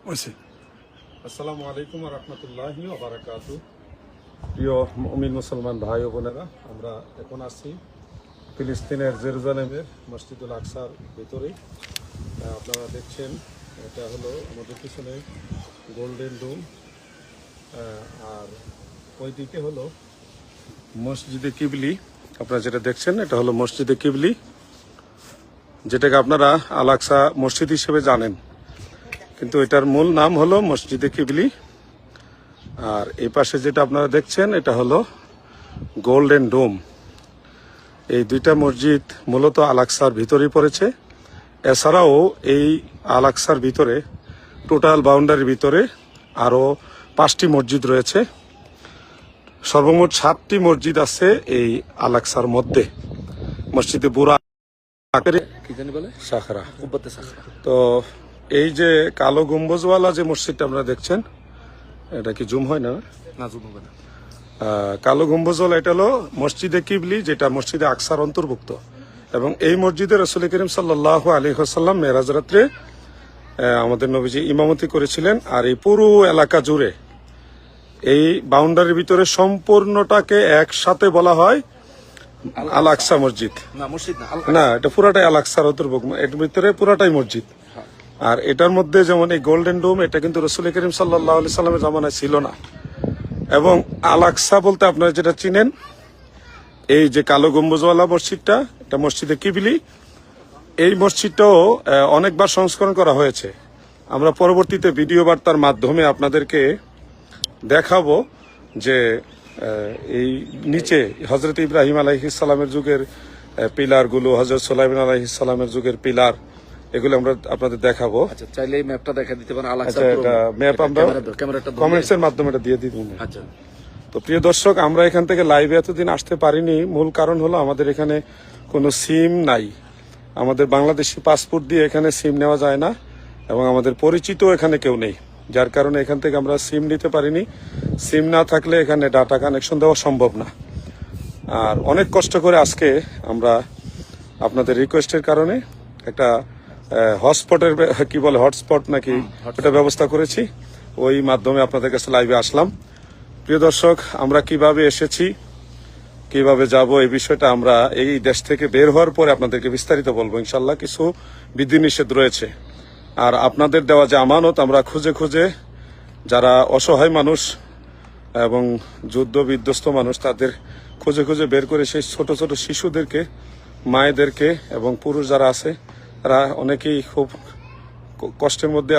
আসসালামু আলাইকুম রহমতুল্লাহি ওয়া বারাকাতুহু। প্রিয় মুমিন মুসলমান ভাই ও বোনেরা, আমরা এখন আছি ফিলিস্তিনের জেরুজালেমের মসজিদুল আকসার ভিতরে। আপনারা দেখছেন, এটা হলো আমাদের পিছনে গোল্ডেন ডোম, আর ওইদিকে হলো মসজিদে কিবলি। আপনারা যেটা দেখছেন এটা হলো মসজিদে কিবলি, যেটাকে আপনারা আল আকসা মসজিদ হিসেবে জানেন, কিন্তু এটার মূল নাম হলো মসজিদে কিবলি। আর এই পাশে যেটা আপনারা দেখছেন এটা হলো গোল্ডেন ডোম। এই দুইটা মসজিদ মূলত আল আকসার ভিতরেই পড়েছে। এছাড়াও এই আল আকসার ভিতরে টোটাল বাউন্ডারির ভিতরে আরও 5টি মসজিদ রয়েছে। সর্বমোট 7টি মসজিদ আছে এই আল আকসার মধ্যে। মসজিদে বুরা কি জানি বলে সাখরা। কুব্বতে সাখরা। তো এই যে কালো গম্বুজওয়ালা যে মসজিদটা আপনারা দেখছেন, এটা কি জুম হয় না? না জুম হবে না। কালো গম্বুজওয়ালা এটা হলো মসজিদে কিবলি, যেটা মসজিদে আকসার অন্তর্ভুক্ত। এবং এই মসজিদে রাসূল করিম সাল্লাল্লাহু আলাইহি ওয়াসাল্লাম মেরাজ রাত্রে আমাদের নবীজি ইমামতি করেছিলেন। আর এই পুরো এলাকা জুড়ে এই বাউন্ডারির ভিতরে সম্পূর্ণটাকে একসাথে বলা হয় আল আকসা মসজিদ। না মসজিদ না, না, এটা পুরাটাই আল আকসার অন্তর্ভুক্ত। এর ভিতরে পুরাটাই মসজিদ। আর এটার মধ্যে যেমন এই গোল্ডেন ডোম, এটা কিন্তু রাসূল করিম সাল্লাল্লাহু আলাইহি সাল্লামের জামানায় ছিল না। এবং আল আকসা বলতে আপনারা যেটা চিনেন, এই যে কালো গম্বুজওয়ালা মসজিদটা, এটা মসজিদে কিবলি। এই মসজিদটাও অনেকবার সংস্করণ করা হয়েছে। আমরা পরবর্তীতে ভিডিও বার্তার মাধ্যমে আপনাদেরকে দেখাবো যে এই নিচে হযরত ইব্রাহিম আলাইহিস সালামের যুগের পিলারগুলো, হযরত সুলাইমান আলাইহিস সালামের যুগের পিলার, এগুলো আমরা আপনাদের দেখাবো। আচ্ছা, চাইলে এই ম্যাপটা দেখা দিতে পারেন। আল আকসা এটা ম্যাপ আমরা ক্যামেরাটা কমেন্টস এর মাধ্যমে এটা দিয়ে দিব। আচ্ছা, তো প্রিয় দর্শক, আমরা এখান থেকে লাইভে এতদিন আসতে পারিনি। মূল কারণ হলো আমাদের এখানে কোনো সিম নাই। আমাদের বাংলাদেশি পাসপোর্ট দিয়ে এখানে সিম নেওয়া যায় না, এবং আমাদের পরিচিত এখানে কেউ নেই, যার কারণে এখান থেকে আমরা সিম নিতে পারিনি। সিম না থাকলে এখানে ডাটা কানেকশন দেওয়া সম্ভব না। আর অনেক কষ্ট করে আজকে আমরা আপনাদের রিকোয়েস্টের কারণে একটা হটস্পটের কি বলে হটস্পট নাকি ওটা ব্যবস্থা করেছি। ওই মাধ্যমে আপনাদের কাছে লাইভে আসলাম। প্রিয় দর্শক, আমরা কিভাবে এসেছি, কিভাবে যাব, এই বিষয়টা আমরা এই দেশ থেকে বের হওয়ার পরে আপনাদেরকে বিস্তারিত বলবো ইনশাল্লাহ। কিছু বিধিনিষেধ রয়েছে। আর আপনাদের দেওয়া যে আমানত, আমরা খুঁজে খুঁজে যারা অসহায় মানুষ এবং যুদ্ধ বিধ্বস্ত মানুষ, তাদের খুঁজে খুঁজে বের করে সেই ছোট ছোট শিশুদেরকে, মায়েদেরকে এবং পুরুষ যারা আছে, তারা অনেকেই খুব কষ্টের মধ্যে